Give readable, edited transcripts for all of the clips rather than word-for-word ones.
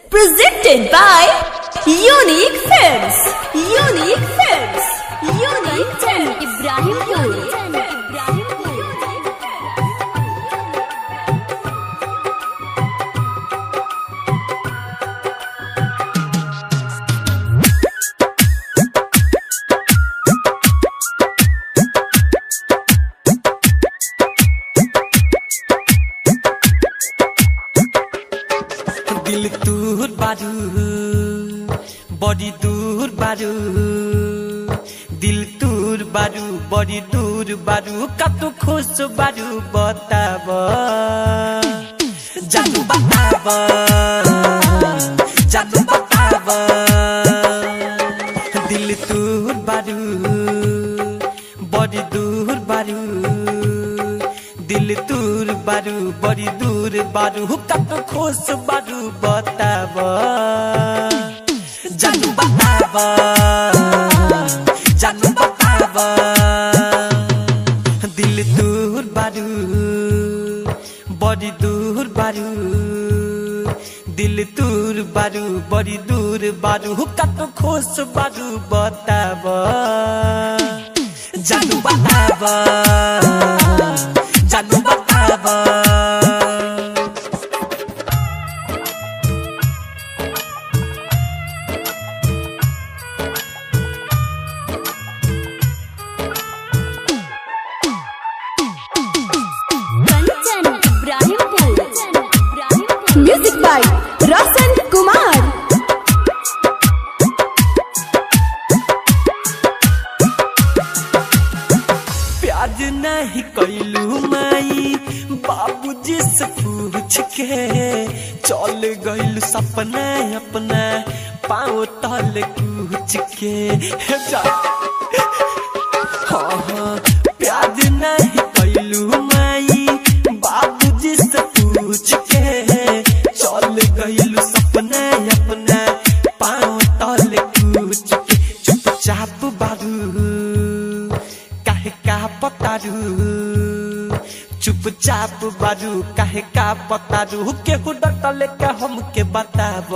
Presented by Unique Films. Unique Films. Unique Films. Ibrahimpur. दिल दूर बारू बड़ी दूर बारू दिल दूर बारू बड़ी दूर बारू कत खुश बारू बताब जानू बताब जानू बताब दिल दूर बारू बड़ी दूर बारू दिल दूर बारू बड़ी दूर बारू कत खुश बारू बताब जानू बताब जानू बताब दिल दूर बारू बड़ी दूर बारू दिल दूर बारू बड़ी दूर बारू कत खुश बारू बताब जानू बताब जानू बताब Music by Roshan Kumar. प्याज नहीं कैलू माई बाबूजी से पूछ के चल गइल सपना अपना पाँव तल कूच के हाँ हाँ प्याज नहीं कैलू माई बाबूजी से पूछ के चल गइल सपना अपना पाँव तल कूच के चुपचाप बारू काहे का पतारू चुपचाप बारू काहे का पतारू केहू डटल के हमके बताब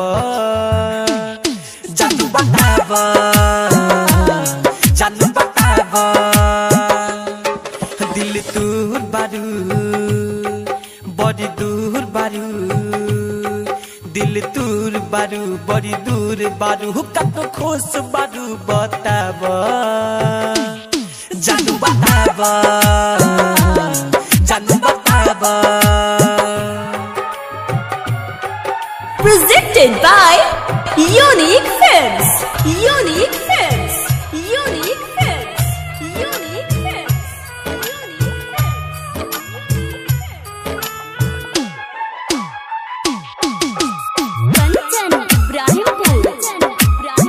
जानू बताब जानू बताब दिल दूर बारू बड़ी दूर बारू दिल दूर बारू बड़ी दूर बारू कत खुश बारू बताब जानू बताब जानू बताब Presented by Unique Films. Unique Films. Unique Films. Unique Films. Kanchan Ibrahimpur.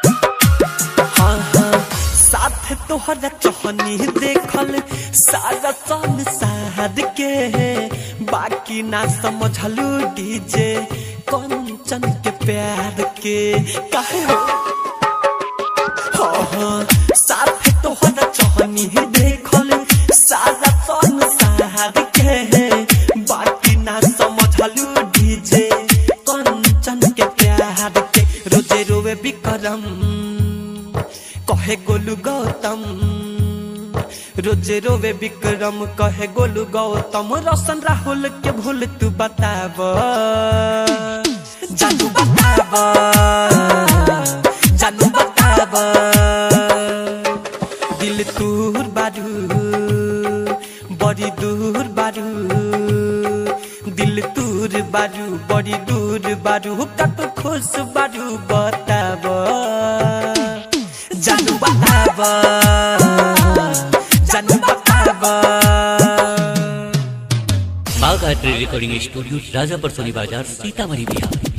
हाँ हाँ साथ तोहरा चहनी देखल सारा संसार के बाकी ना समझलू डीजे कंचन के प्यार के काहे हो हाँ हाँ साथ तोहरा चहनी देखल सारा संसार के बाकी ना समझलू डीजे कंचन के प्यार के रोजे रोवे विक्रम कहे गोलू गौतम रोजे रोवे विक्रम कहे गोलू गौतम रोशन राहुल के भूल तू बताब जानू बताब जानू बताब दिल दूर बारू बड़ी दूर बारू दिल दूर बारू बड़ी दूर बारू कत खुश बारू बताब जानू बताब जानू बताब बाघ आर्ट रिकॉर्डिंग स्टूडियो राजापुर सोनी बाजार सीतामढ़ी बिहार।